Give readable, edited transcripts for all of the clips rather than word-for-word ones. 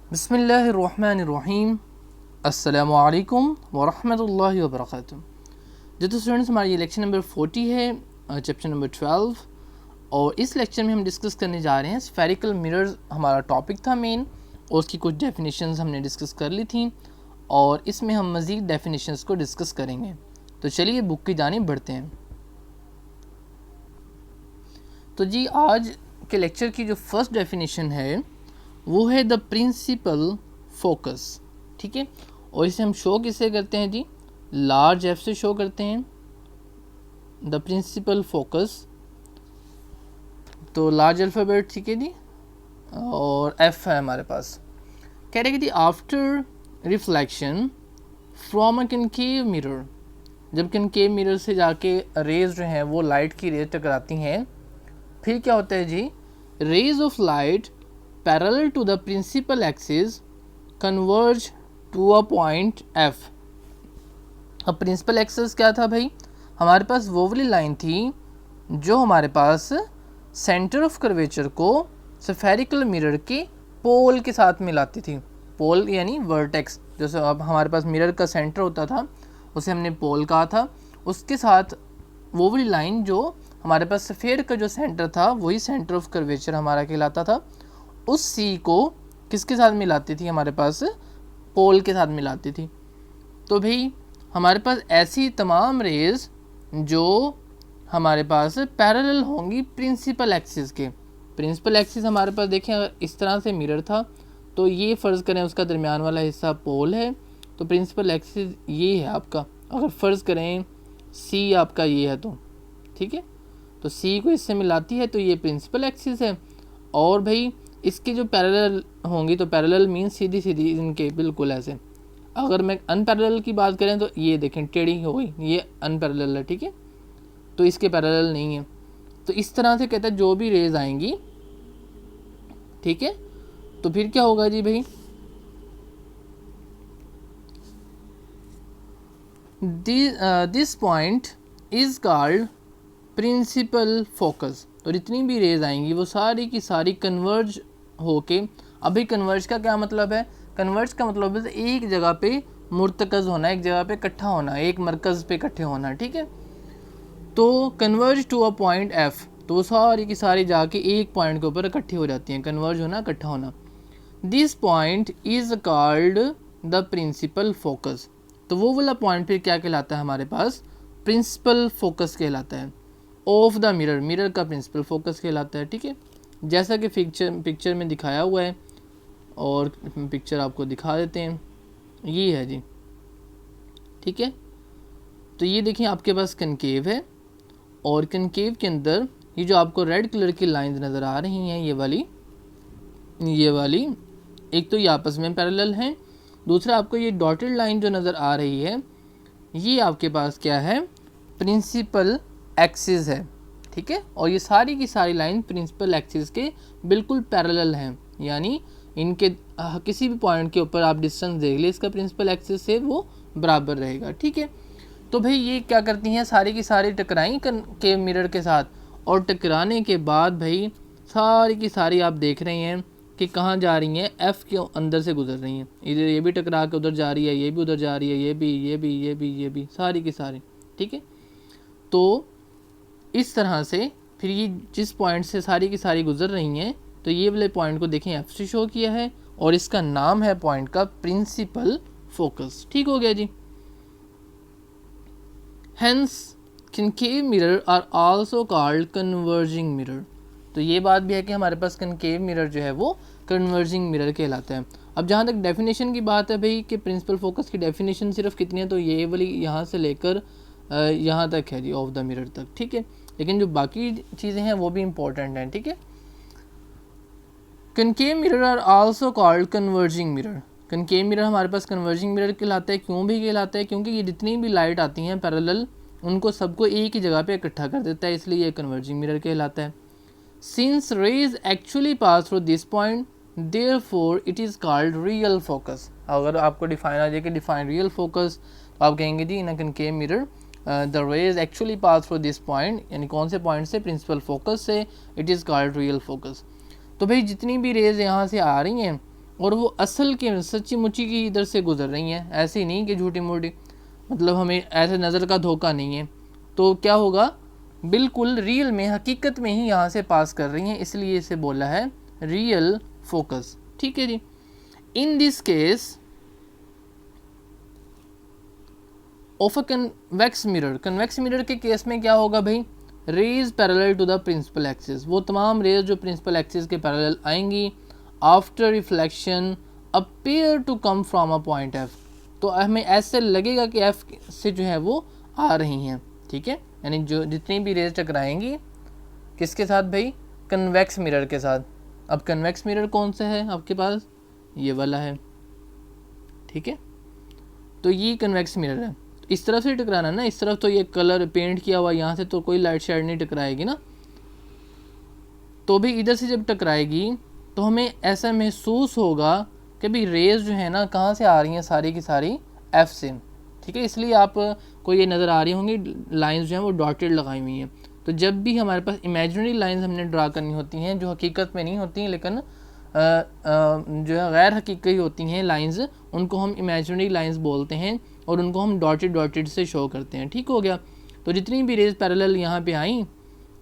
बिस्मिल्लाहिर्रहमानिर्रहीम। अस्सलामुअलैकुम वरहमतुल्लाहि वबरकातुहू। जो तो स्टूडेंट्स, हमारी ये लेक्चर नंबर 40 है, चैप्टर नंबर 12। और इस लेक्चर में हम डिस्कस करने जा रहे हैं स्फेरिकल मिरर्स। हमारा टॉपिक था मेन, और उसकी कुछ डेफिनेशंस हमने डिस्कस कर ली थी, और इसमें हम मज़ीद डेफिनेशंस को डिस्कस करेंगे। तो चलिए बुक की जानिब बढ़ते हैं। तो जी, आज के लेक्चर की जो फर्स्ट डेफिनेशन है वो है द प्रिंसिपल फोकस। ठीक है, और इसे हम शो किससे करते हैं जी? लार्ज एफ से शो करते हैं द प्रिंसिपल फोकस। तो लार्ज अल्फ़ाबेट, ठीक है जी, और एफ है हमारे पास। कह रहे कि जी after reflection from a concave mirror, जब कनकेव मिरर से जाके रेज जो हैं वो लाइट की रेज टकराती हैं, फिर क्या होता है जी? Rays of light parallel to the principal axis converge to a point F. अब प्रिंसिपल एक्सिस क्या था भाई? हमारे पास वो वाली लाइन थी जो हमारे पास सेंटर ऑफ कर्वेचर को स्फेरिकल मिरर के पोल के साथ मिलाती थी। पोल यानी वर्टेक्स, जैसे अब हमारे पास मिरर का सेंटर होता था उसे हमने पोल कहा था। उसके साथ वो वाली लाइन जो हमारे पास स्फेयर का जो सेंटर था वही सेंटर ऑफ कर्वेचर हमारा कहलाता था। उस सी को किसके साथ मिलाती थी? हमारे पास पोल के साथ मिलाती थी। तो भाई हमारे पास ऐसी तमाम रेज जो हमारे पास पैरेलल होंगी प्रिंसिपल एक्सिस के। प्रिंसिपल एक्सिस हमारे पास देखें, अगर इस तरह से मिरर था तो ये फ़र्ज़ करें उसका दरमियान वाला हिस्सा पोल है, तो प्रिंसिपल एक्सिस ये है आपका। अगर फ़र्ज़ करें सी आपका ये है तो ठीक है, तो सी को इससे मिलाती है तो ये प्रिंसिपल एक्सिस है। और भाई इसके जो पैरेलल होंगी, तो पैरेलल मीन सीधी सीधी इनके बिल्कुल ऐसे। अगर मैं अनपैरेलल की बात करें तो ये देखें टेढ़ी हो गई, ये अनपैरेलल है, ठीक है, तो इसके पैरेलल नहीं है। तो इस तरह से कहता है जो भी रेज आएंगी, ठीक है, तो फिर क्या होगा जी भाई? This point is called principal focus. तो जितनी भी रेज आएंगी वो सारी की सारी कन्वर्ज होके, अभी कन्वर्ज का क्या मतलब है? कन्वर्ज का मतलब है एक जगह पे मुर्तकज़ होना, एक जगह पे इकट्ठा होना, एक मरकज़ पे इकट्ठे होना, ठीक है। तो converge to a point F, तो वो सारी की सारी जाके एक पॉइंट के ऊपर इकट्ठी हो जाती हैं। कन्वर्ज होना, इकट्ठा होना। This point is called the principal focus. तो वो वाला पॉइंट फिर क्या कहलाता है हमारे पास? प्रिंसिपल फोकस कहलाता है। ऑफ द मिरर, मिरर का प्रिंसिपल फोकस कहलाता है, ठीक है, जैसा कि पिक्चर में दिखाया हुआ है। और पिक्चर आपको दिखा देते हैं, ये है जी, ठीक है। तो ये देखिए आपके पास कनकेव है, और कनकेव के अंदर ये जो आपको रेड कलर की लाइंस नज़र आ रही हैं, ये वाली एक तो ये आपस में पैरेलल हैं, दूसरा आपको ये डॉटेड लाइन जो नज़र आ रही है ये आपके पास क्या है? प्रिंसिपल एक्सिस है, ठीक है। और ये सारी की सारी लाइन प्रिंसिपल एक्सिस के बिल्कुल पैरेलल हैं, यानी इनके किसी भी पॉइंट के ऊपर आप डिस्टेंस देख ले इसका प्रिंसिपल एक्सिस से वो बराबर रहेगा, ठीक है। तो भाई ये क्या करती हैं? सारी की सारी टकराई के मिरर के साथ, और टकराने के बाद भाई सारी की सारी आप देख रहे हैं कि कहाँ जा रही हैं? एफ़ के अंदर से गुजर रही हैं। इधर ये भी टकरा के उधर जा रही है, ये भी उधर जा रही है, ये भी सारी की सारी, ठीक है। तो इस तरह से फिर ये जिस पॉइंट से सारी की सारी गुजर रही हैं, तो ये वाले पॉइंट को देखें एफ से शो किया है, और इसका नाम है पॉइंट का प्रिंसिपल फोकस। ठीक हो गया जी। Hence, concave mirror are also called converging mirror। तो ये बात भी है कि हमारे पास कनकेव मिरर जो है वो कन्वर्जिंग मिरर कहलाता है। अब जहाँ तक डेफिनेशन की बात है भाई कि प्रिंसिपल फोकस की डेफिनेशन सिर्फ कितनी है, तो ये वाली यहाँ से लेकर यहाँ तक है जी, ऑफ द मिरर तक, ठीक है। लेकिन जो बाकी चीज़ें हैं वो भी इंपॉर्टेंट हैं, ठीक है। Concave mirror are also called converging mirror. Concave mirror हमारे पास कन्वर्जिंग मिरर कहलाता है। क्यों भी कहलाता है? क्योंकि ये जितनी भी लाइट आती हैं पैरेलल, उनको सबको एक ही जगह पे इकट्ठा कर देता है, इसलिए ये कन्वर्जिंग मिरर कहलाता है। Since rays actually pass through this point, therefore it is called real focus. अगर आपको डिफाइन आ जाए कि डिफाइन रियल फोकस, तो आप कहेंगे जी in a concave mirror the rays actually pass through this point, यानी कौन से पॉइंट से? प्रिंसिपल फोकस से, it is called real focus. तो भाई जितनी भी रेज यहाँ से आ रही हैं और वो असल के सच्ची मुच्ची की इधर से गुजर रही हैं, ऐसे ही नहीं कि झूठी मूठी, मतलब हमें ऐसे नज़र का धोखा नहीं है। तो क्या होगा, बिल्कुल रियल में, हकीकत में ही यहाँ से पास कर रही हैं, इसलिए इसे बोला है रियल फोकस। ठीक है जी। In this case of a convex mirror, convex mirror के केस में क्या होगा भाई, rays parallel to the principal axis, वो तमाम रेज जो प्रिंसिपल एक्सिस के पैरेलल आएंगी after reflection appear to come from a point F, तो हमें ऐसे लगेगा कि एफ से जो है वो आ रही हैं। ठीक है, यानी जो जितनी भी रेज टकराएंगी किसके साथ भाई, कन्वेक्स मिरर के साथ। अब कन्वेक्स मिरर कौन सा है आपके पास, ये वाला है। ठीक है, तो ये कन्वेक्स मिरर है, इस तरफ से टकराना ना, इस तरफ तो ये कलर पेंट किया हुआ, यहाँ से तो कोई लाइट शेड नहीं टकराएगी ना, तो भी इधर से जब टकराएगी तो हमें ऐसा महसूस होगा कि भाई रेज जो है ना कहाँ से आ रही हैं, सारी की सारी एफ से। ठीक है, इसलिए आप को ये नज़र आ रही होंगी लाइंस जो हैं वो डॉटेड लगाई हुई हैं। तो जब भी हमारे पास इमेजिनरी लाइंस हमने ड्रा करनी होती हैं जो हकीकत में नहीं होती हैं लेकिन जो है गैर हकीकी होती हैं लाइंस, उनको हम इमेजिनरी लाइंस बोलते हैं और उनको हम डॉटेड डॉटेड से शो करते हैं। ठीक हो गया, तो जितनी भी रेज पैरेलल यहाँ पे आई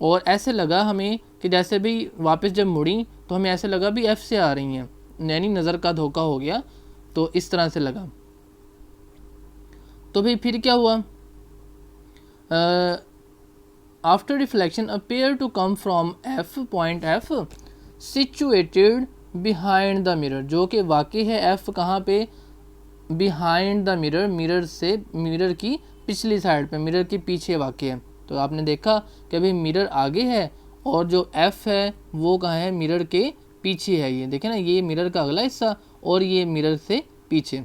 और ऐसे लगा हमें कि जैसे भी वापस जब मुड़ी तो हमें ऐसे लगा भी एफ़ से आ रही हैं, यानी नज़र का धोखा हो गया, तो इस तरह से लगा। तो भाई फिर क्या हुआ, after reflection appear to come from F, point F situated behind the mirror, जो कि वाकई है एफ कहाँ पे, बिहाइंड द मिरर, मिरर से, मिरर की पिछली साइड पे, मिरर के पीछे वाकई है। तो आपने देखा कि अभी मिरर आगे है और जो एफ है वो कहाँ है, मिरर के पीछे है। ये देखें ना, ये मिरर का अगला हिस्सा और ये मिरर से पीछे।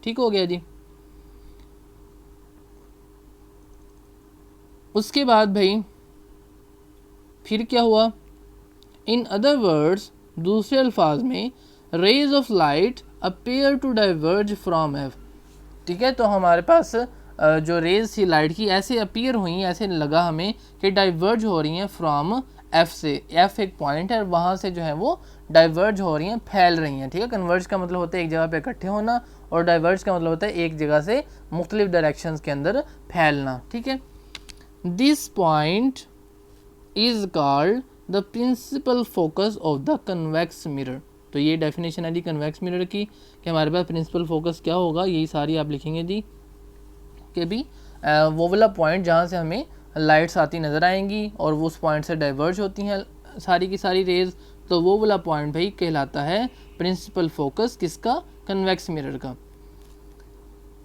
ठीक हो गया जी। उसके बाद भाई फिर क्या हुआ, इन अदर वर्ड्स, दूसरे अल्फाज में, rays of light appear to diverge from F. ठीक है, तो हमारे पास जो रेज थी लाइट की ऐसे अपीयर हुई, ऐसे लगा हमें कि डाइवर्ज हो रही हैं फ्रॉम एफ से, एफ एक पॉइंट है वहाँ से जो है वो डाइवर्ज हो रही हैं, फैल रही हैं। ठीक है, कन्वर्ज का मतलब होता है एक जगह पे इकट्ठे होना और डाइवर्ज का मतलब होता है एक जगह से मुख्तलिफ डायरेक्शंस के अंदर फैलना। ठीक है, this point is called the principal focus of the convex mirror. तो ये डेफिनेशन है जी कन्वेक्स मिरर की, कि हमारे पास प्रिंसिपल फोकस क्या होगा, यही सारी आप लिखेंगे जी, कि भी वो वाला पॉइंट जहाँ से हमें लाइट्स आती नज़र आएंगी और वो उस पॉइंट से डाइवर्ज होती हैं सारी की सारी रेज, तो वो वाला पॉइंट भाई कहलाता है प्रिंसिपल फोकस किसका, कन्वेक्स मिरर का।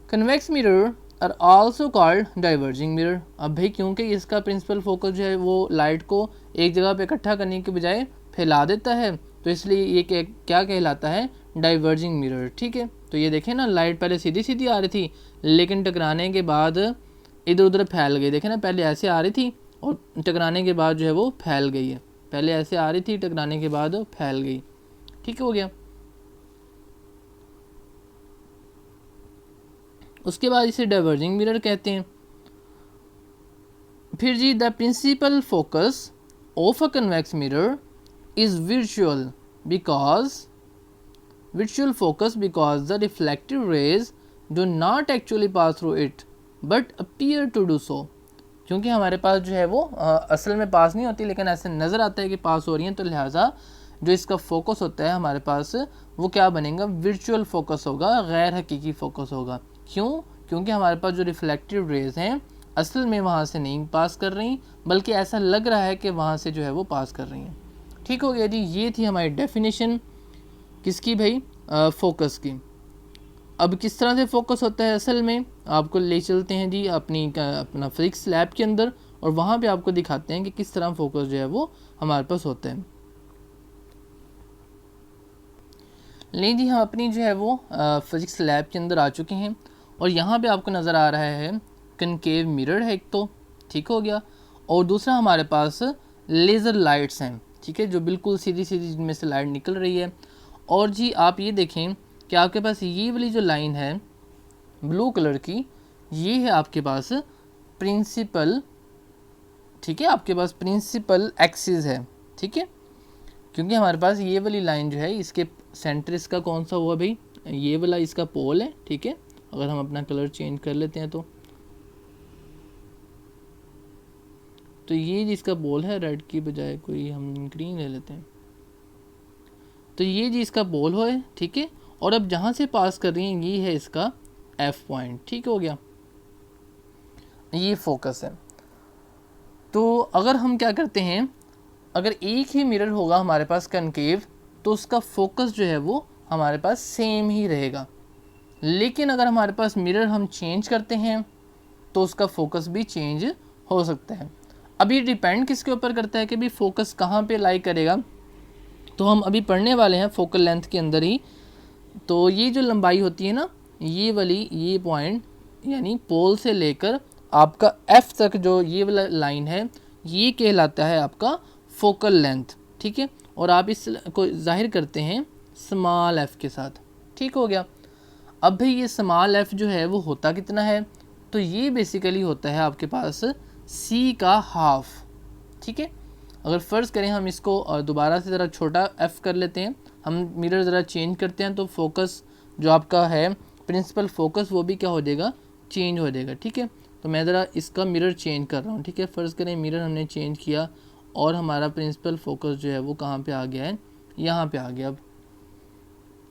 Convex mirror are also called diverging mirror. अब भाई क्योंकि इसका प्रिंसिपल फोकस जो है वो लाइट को एक जगह पे इकट्ठा करने के बजाय फैला देता है, तो इसलिए ये क्या कहलाता है, डाइवर्जिंग मिरर। ठीक है, तो ये देखें ना, लाइट पहले सीधी सीधी आ रही थी लेकिन टकराने के बाद इधर उधर फैल गई। देखें ना, पहले ऐसे आ रही थी और टकराने के बाद जो है वो फैल गई है, पहले ऐसे आ रही थी टकराने के बाद फैल गई। ठीक हो गया। उसके बाद इसे डाइवर्जिंग मिरर कहते हैं। फिर जी, the principal focus of a convex mirror is visual because, visual focus because the reflective rays do not actually pass through it but appear to do so. क्योंकि हमारे पास जो है वो असल में पास नहीं होती लेकिन ऐसे नज़र आता है कि पास हो रही हैं, तो लिहाजा जो इसका फोकस होता है हमारे पास वो क्या बनेगा, वर्चुअल फोकस होगा, गैर हकीकी फोकस होगा। क्यों, क्योंकि हमारे पास जो रिफ्लेक्टिव रेज हैं असल में वहाँ से नहीं पास कर रही, बल्कि ऐसा लग रहा है कि वहाँ से जो है वो पास कर रही हैं। ठीक हो गया जी, ये थी हमारी डेफिनेशन किसकी भाई, फोकस की। अब किस तरह से फोकस होता है असल में, आपको ले चलते हैं जी अपना फिजिक्स लैब के अंदर और वहाँ पे आपको दिखाते हैं कि किस तरह फोकस जो है वो हमारे पास होता है। लेकिन जी हम अपनी जो है वो फिजिक्स लैब के अंदर आ चुके हैं और यहाँ पे आपको नज़र आ रहा है कनकेव मिरर है एक तो, ठीक हो गया, और दूसरा हमारे पास लेज़र लाइट्स हैं। ठीक है, जो बिल्कुल सीधी सीधी जिनमें से लाइट निकल रही है। और जी आप ये देखें कि आपके पास ये वाली जो लाइन है ब्लू कलर की, ये है आपके पास प्रिंसिपल, ठीक है, आपके पास प्रिंसिपल एक्सिस है। ठीक है, क्योंकि हमारे पास ये वाली लाइन जो है इसके सेंटर इसका कौन सा हुआ भाई, ये वाला इसका पोल है, ठीक है। अगर हम अपना कलर चेंज कर लेते हैं तो ये जिसका पोल है, रेड की बजाय कोई हम ग्रीन ले लेते हैं, तो ये जी इसका पोल है, ठीक है। और अब जहाँ से पास कर रही हैं ये है इसका एफ पॉइंट, ठीक हो गया, ये फोकस है। तो अगर हम क्या करते हैं, अगर एक ही मिरर होगा हमारे पास कनकेव, तो उसका फोकस जो है वो हमारे पास सेम ही रहेगा। लेकिन अगर हमारे पास मिरर हम चेंज करते हैं तो उसका फोकस भी चेंज हो सकता है। अभी डिपेंड किसके ऊपर करता है कि भी फोकस कहाँ पे लाई करेगा, तो हम अभी पढ़ने वाले हैं फोकल लेंथ के अंदर ही। तो ये जो लंबाई होती है ना, ये वाली, ये पॉइंट यानी पोल से लेकर आपका एफ तक जो ये वाला लाइन है, ये कहलाता है आपका फोकल लेंथ, ठीक है। और आप इस को जाहिर करते हैं स्मॉल एफ के साथ, ठीक हो गया। अब भाई ये स्मॉल एफ जो है वो होता कितना है, तो ये बेसिकली होता है आपके पास सी का हाफ, ठीक है। अगर फ़र्ज़ करें हम इसको दोबारा से ज़रा छोटा एफ़ कर लेते हैं, हम मिरर ज़रा चेंज करते हैं, तो फोकस जो आपका है प्रिंसिपल फोकस वो भी क्या हो जाएगा, चेंज हो जाएगा, ठीक है। तो मैं ज़रा इसका मिरर चेंज कर रहा हूँ, ठीक है। फ़र्ज़ करें मिरर हमने चेंज किया और हमारा प्रिंसिपल फोकस जो है वो कहाँ पे आ गया है, यहाँ पे आ गया, अब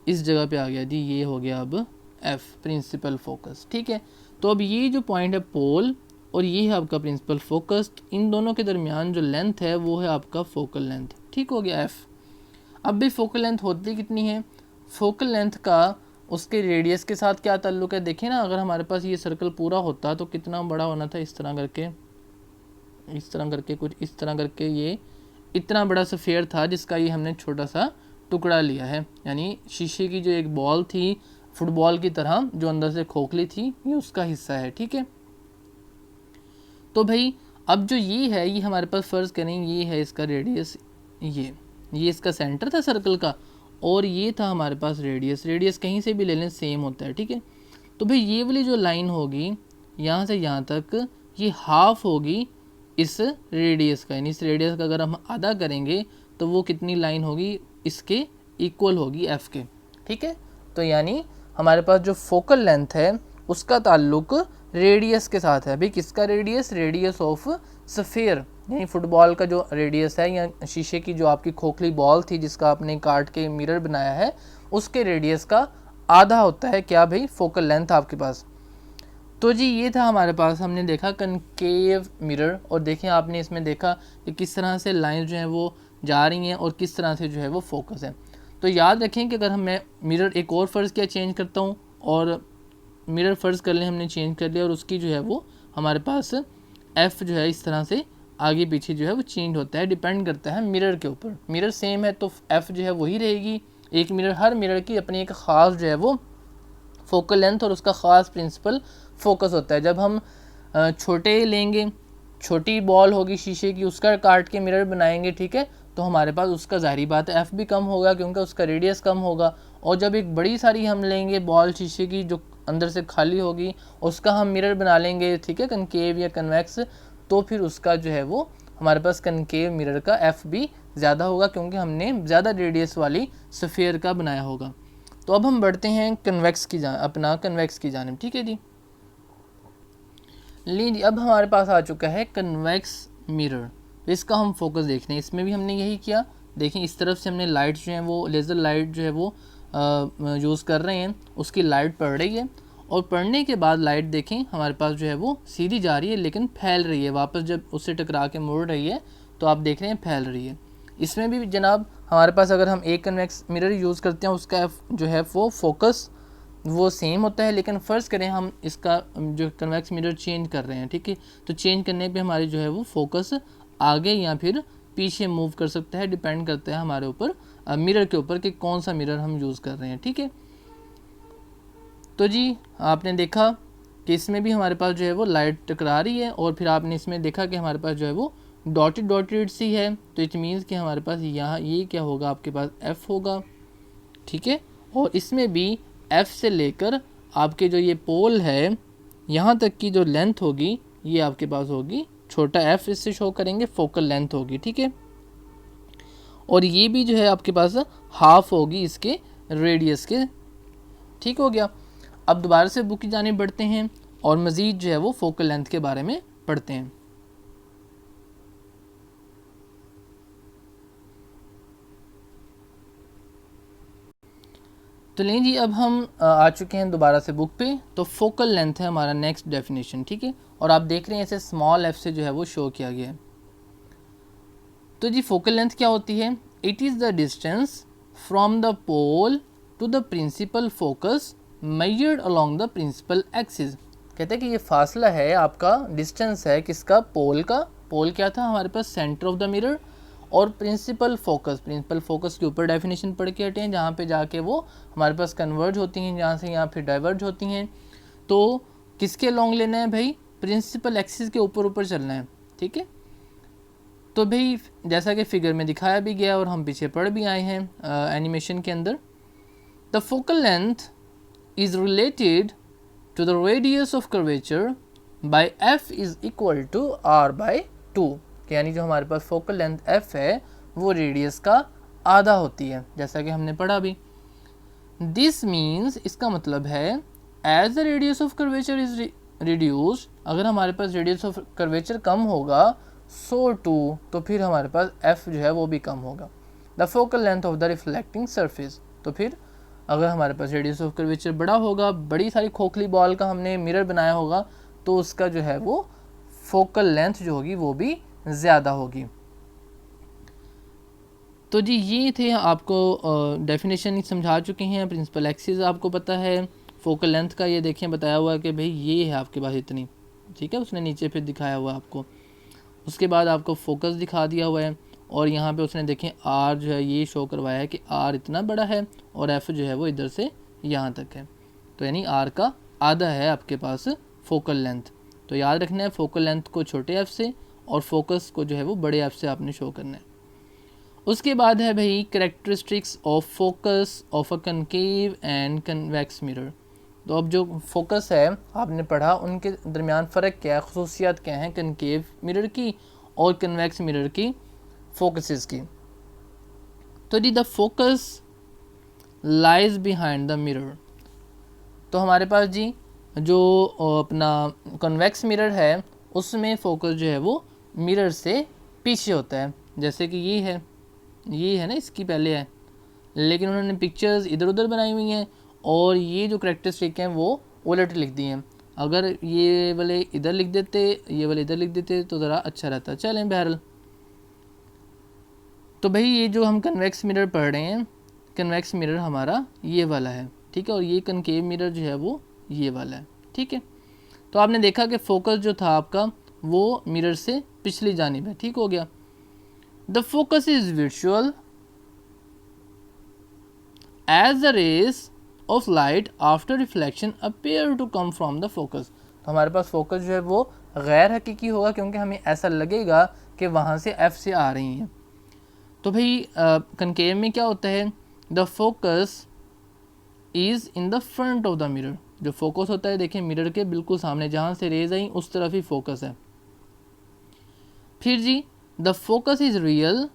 इस जगह पे आ गया जी, ये हो गया अब एफ़ प्रिंसिपल फोकस, ठीक है। तो अब ये जो पॉइंट है पोल और ये है आपका प्रिंसिपल फोकस, इन दोनों के दरमियान जो लेंथ है वो है आपका फोकल लेंथ, ठीक हो गया एफ़। अब भी फोकल लेंथ होती कितनी है, फोकल लेंथ का उसके रेडियस के साथ क्या ताल्लुक है, देखें ना, अगर हमारे पास ये सर्कल पूरा होता तो कितना बड़ा होना था, इस तरह करके कुछ इस तरह करके ये इतना बड़ा सफ़ेयर था जिसका ये हमने छोटा सा टुकड़ा लिया है, यानी शीशे की जो एक बॉल थी फुटबॉल की तरह जो अंदर से खोखली थी, ये उसका हिस्सा है, ठीक है। तो भाई अब जो ये है, ये हमारे पास फ़र्ज़ करें ये है इसका रेडियस, ये इसका सेंटर था सर्कल का, और ये था हमारे पास रेडियस कहीं से भी ले लें सेम होता है, ठीक है। तो भाई ये वाली जो लाइन होगी यहाँ से यहाँ तक, ये हाफ होगी इस रेडियस का, यानी इस रेडियस का अगर हम आधा करेंगे तो वो कितनी लाइन होगी, इसके इक्वल होगी एफ़ के, ठीक है। तो यानी हमारे पास जो फोकल लेंथ है उसका ताल्लुक रेडियस के साथ है। भाई किसका रेडियस, रेडियस ऑफ सफ़ेयर, यानी फुटबॉल का जो रेडियस है, या शीशे की जो आपकी खोखली बॉल थी जिसका आपने काट के मिरर बनाया है, उसके रेडियस का आधा होता है क्या भाई, फोकल लेंथ आपके पास। तो जी ये था हमारे पास, हमने देखा कनकेव मिरर, और देखें आपने इसमें देखा कि किस तरह से लाइन जो हैं वो जा रही हैं और किस तरह से जो है वो फोकस है। तो याद रखें कि अगर मैं मिरर एक और फ़र्ज़ क्या चेंज करता हूँ, और मिरर फ़र्ज़ कर लें हमने चेंज कर लिया, और उसकी जो है वो हमारे पास एफ़ जो है इस तरह से आगे पीछे जो है वो चेंज होता है, डिपेंड करता है मिरर के ऊपर। मिरर सेम है तो एफ़ जो है वही रहेगी, एक मिरर, हर मिरर की अपनी एक ख़ास जो है वो फोकल लेंथ और उसका ख़ास प्रिंसिपल फोकस होता है। जब हम छोटे लेंगे, छोटी बॉल होगी शीशे की, उसका काट के मिरर बनाएंगे, ठीक है, तो हमारे पास उसका ज़ाहिरी बात है एफ़ भी कम होगा क्योंकि उसका रेडियस कम होगा। और जब एक बड़ी सारी हम लेंगे बॉल शीशे की जो अंदर से खाली होगी, उसका हम मिरर बना लेंगे, ठीक है, कनकेव या कन्वेक्स, तो फिर उसका जो है वो हमारे पास कनकेव मिरर का एफ़ भी ज़्यादा होगा क्योंकि हमने ज़्यादा रेडियस वाली सफ़ेयर का बनाया होगा। तो अब हम बढ़ते हैं कन्वेक्स की जानिब, ठीक है जी। लीजिए अब हमारे पास आ चुका है कन्वेक्स मिरर, तो इसका हम फोकस देखते हैं। इसमें भी हमने यही किया, देखें इस तरफ से हमने लाइट जो है वो लेज़र लाइट जो है वो यूज़ कर रहे हैं, उसकी लाइट पड़ रही है, और पढ़ने के बाद लाइट देखें हमारे पास जो है वो सीधी जा रही है लेकिन फैल रही है, वापस जब उससे टकरा के मुड़ रही है तो आप देख रहे हैं फैल रही है। इसमें भी जनाब हमारे पास अगर हम एक कन्वेक्स मिरर यूज़ करते हैं उसका जो है वो फोकस वो सेम होता है, लेकिन फ़र्ज़ करें हम इसका जो कन्वेक्स मिरर चेंज कर रहे हैं, ठीक है, तो चेंज करने पे हमारी जो है वो फोकस आगे या फिर पीछे मूव कर सकता है, डिपेंड करता है हमारे ऊपर मिरर के ऊपर कि कौन सा मिरर हम यूज़ कर रहे हैं, ठीक है। तो जी आपने देखा कि इसमें भी हमारे पास जो है वो लाइट टकरा रही है, और फिर आपने इसमें देखा कि हमारे पास जो है वो डॉटेड सी है, तो इट मीन्स कि हमारे पास यहाँ ये क्या होगा, आपके पास एफ़ होगा, ठीक है। और इसमें भी एफ़ से लेकर आपके जो ये पोल है यहाँ तक की जो लेंथ होगी ये आपके पास होगी छोटा एफ़, इससे शो करेंगे फोकल लेंथ होगी, ठीक है। और ये भी जो है आपके पास हाफ होगी इसके रेडियस के। ठीक हो गया। अब दोबारा से बुक की जानिब बढ़ते हैं और मज़ीद जो है वो फोकल लेंथ के बारे में पढ़ते हैं। तो लें जी, अब हम आ चुके हैं दोबारा से बुक पे। तो फोकल लेंथ है हमारा नेक्स्ट डेफिनेशन, ठीक है। और आप देख रहे हैं इसे स्मॉल एफ से जो है वो शो किया गया है। तो जी फोकल लेंथ क्या होती है? It is the distance from the pole to the principal focus measured along the principal axis. कहते हैं कि ये फासला है आपका, डिस्टेंस है किसका? पोल का। पोल क्या था हमारे पास? Centre of the mirror. और प्रिंसिपल फोकस के ऊपर डेफिनेशन पढ़ के हटे हैं, जहाँ पे जाके वो हमारे पास कन्वर्ज होती हैं, जहाँ से यहाँ फिर डाइवर्ज होती हैं। तो किसके लॉन्ग लेना है भाई? प्रिंसिपल एक्सिस के ऊपर ऊपर चलना है, ठीक है। तो भाई जैसा कि फिगर में दिखाया भी गया और हम पीछे पढ़ भी आए हैं एनिमेशन के अंदर, the focal length is related to the radius of curvature by F is equal to R by 2। यानी जो हमारे पास फोकल लेंथ एफ है वो रेडियस का आधा होती है, जैसा कि हमने पढ़ा भी। दिस मीन्स, इसका मतलब है as the radius of curvature is reduced, अगर हमारे पास रेडियस ऑफ कर्वेचर कम होगा सो टू, तो फिर हमारे पास एफ जो है वो भी कम होगा। The focal length of the reflecting surface, तो फिर अगर हमारे पास रेडियस ऑफ कर्वेचर बड़ा होगा, बड़ी सारी खोखली बॉल का हमने मिरर बनाया होगा, तो उसका जो है वो फोकल लेंथ जो होगी वो भी ज़्यादा होगी। तो जी ये थे, आपको डेफिनेशन समझा चुके हैं। प्रिंसिपल एक्सिस आपको पता है, फोकल लेंथ का ये देखें बताया हुआ है कि भाई ये है आपके पास इतनी, ठीक है, उसने नीचे फिर दिखाया हुआ है आपको। उसके बाद आपको फोकस दिखा दिया हुआ है और यहाँ पे उसने देखें आर जो है ये शो करवाया है कि आर इतना बड़ा है और एफ जो है वो इधर से यहाँ तक है। तो यानी आर का आधा है आपके पास फोकल लेंथ। तो याद रखना है फोकल लेंथ को छोटे एफ से और फोकस को जो है वो बड़े एफ से आपने शो करना है। उसके बाद है भाई characteristics of focus of a concave and convex mirror. तो अब जो फोकस है आपने पढ़ा, उनके दरमियान फ़र्क क्या है, खसूसियात क्या हैं कनकेव मिरर की और कन्वेक्स मिरर की फोकसेस की। तो जी the focus lies behind the mirror. तो हमारे पास जी जो अपना कन्वेक्स मिरर है उसमें फोकस जो है वो मिरर से पीछे होता है, जैसे कि ये है ना, इसकी पहले है, लेकिन उन्होंने पिक्चर्स इधर उधर बनाई हुई हैं और ये जो करेक्टरिस्टिक हैं वो उलट लिख दी हैं। अगर ये वाले इधर लिख देते, ये वाले इधर लिख देते तो ज़रा अच्छा रहता। चलें बहरहाल, तो भाई ये जो हम कन्वेक्स मिरर पढ़ रहे हैं, कन्वेक्स मिरर हमारा ये वाला है, ठीक है, और ये कनकेव मिरर जो है वो ये वाला है, ठीक है। तो आपने देखा कि फोकस जो था आपका वो मिरर से पिछली जानिब है, ठीक हो गया। The focus is visual as the rays of light after reflection appear to come from the focus. तो हमारे पास फोकस जो है वो गैर हकीकी होगा, क्योंकि हमें ऐसा लगेगा कि वहाँ से एफ से आ रही हैं। तो भाई कनकेव में क्या होता है? The focus is in the front of the mirror. जो फोकस होता है देखें मिरर के बिल्कुल सामने, जहाँ से रेज आई उस तरफ ही फोकस है। फिर जी the focus is real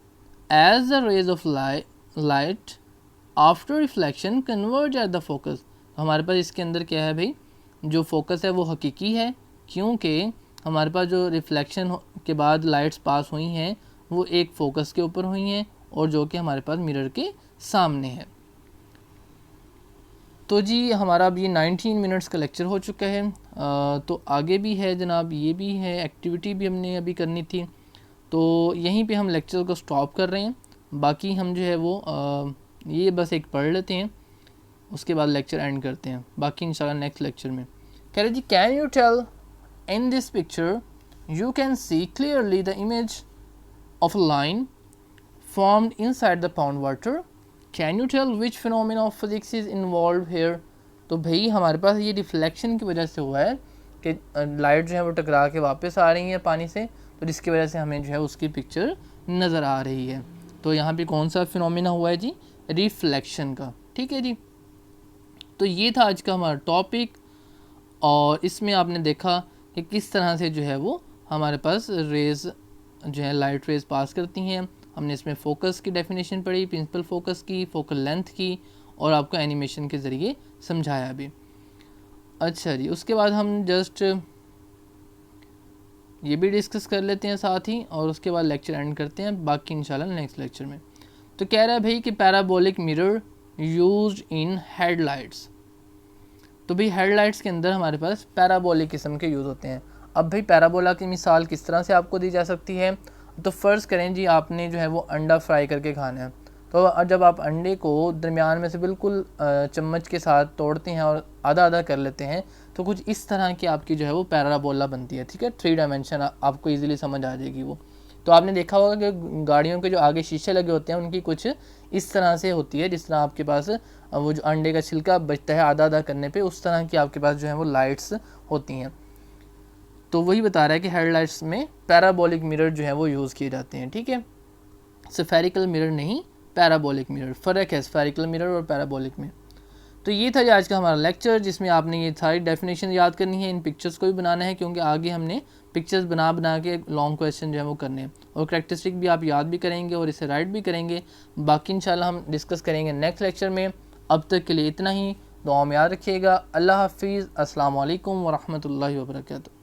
as the rays of light after reflection converge at the focus. तो हमारे पास इसके अंदर क्या है भाई, जो फोकस है वो हकीकी है, क्योंकि हमारे पास जो रिफ्लेक्शन के बाद लाइट्स पास हुई हैं वो एक फोकस के ऊपर हुई हैं और जो कि हमारे पास मिरर के सामने है। तो जी हमारा अब ये 19 मिनट्स का लेक्चर हो चुका है। तो आगे भी है जनाब, ये भी है, एक्टिविटी भी हमने अभी करनी थी, तो यहीं पे हम लेक्चर को स्टॉप कर रहे हैं। बाकी हम जो है वो ये बस एक पढ़ लेते हैं, उसके बाद लेक्चर एंड करते हैं, बाकी इंशाल्लाह नेक्स्ट लेक्चर में। कह रहे जी can you tell in this picture you can see clearly the image of a line formed inside the pond water. Can you tell which phenomena of physics is involved here? तो भाई हमारे पास ये reflection की वजह से हुआ है कि लाइट जो है वो टकरा के वापस आ रही है पानी से, तो जिसकी वजह से हमें जो है उसकी पिक्चर नज़र आ रही है। तो यहाँ पे कौन सा फिनोमिना हुआ है जी? रिफ्लेक्शन का, ठीक है जी। तो ये था आज का हमारा टॉपिक और इसमें आपने देखा कि किस तरह से जो है वो हमारे पास रेज़ जो है लाइट रेज़ पास करती हैं। हमने इसमें फ़ोकस की डेफिनेशन पढ़ी, प्रिंसिपल फ़ोकस की, फ़ोकल लेंथ की और आपको एनिमेशन के ज़रिए समझाया भी। अच्छा जी, उसके बाद हम जस्ट ये भी डिस्कस कर लेते हैं साथ ही, और उसके बाद लेक्चर एंड करते हैं, बाकी इंशाल्लाह नेक्स्ट लेक्चर में। तो कह रहा है भाई कि parabolic mirror used in headlights. तो भाई हेडलाइट्स के अंदर हमारे पास पैराबोलिक किस्म के यूज़ होते हैं। अब भाई पैराबोला की मिसाल किस तरह से आपको दी जा सकती है? तो फ़र्ज़ करें जी आपने जो है वो अंडा फ्राई करके खाना है, तो जब आप अंडे को दरमियान में से बिल्कुल चम्मच के साथ तोड़ते हैं और आधा आधा कर लेते हैं, तो कुछ इस तरह की आपकी जो है वो पैराबोला बनती है। ठीक है, 3 डायमेंशन आपको ईजिली समझ आ जाएगी वो। तो आपने देखा होगा कि गाड़ियों के जो आगे शीशे लगे होते हैं उनकी कुछ इस तरह से होती है, जिस तरह आपके पास वो जो अंडे का छिलका बचता है आधा आधा करने पे, उस तरह की आपके पास जो है वो लाइट्स होती हैं। तो वही बता रहा है कि हेडलाइट्स में पैराबोलिक मिरर जो है वो यूज़ किए जाते हैं। ठीक है, स्फेरिकल मिरर नहीं, पैराबोलिक मिरर, फ़र्क है स्फेरिकल मिरर और पैराबोलिक में। तो ये था आज का हमारा लेक्चर, जिसमें आपने ये सारी डेफिनेशन याद करनी है, इन पिक्चर्स को भी बनाना है, क्योंकि आगे हमने पिक्चर्स बना बना के लॉन्ग क्वेश्चन जो है वो करने हैं, और करैक्टरिस्टिक भी आप याद भी करेंगे और इसे राइट भी करेंगे। बाकी इंशाल्लाह हम डिस्कस करेंगे नेक्स्ट लेक्चर में। अब तक के लिए इतना ही, दुआ में याद रखिएगा। अल्लाह हाफिज़, अस्सलाम वालेकुम व रहमतुल्लाहि व बरकातहू।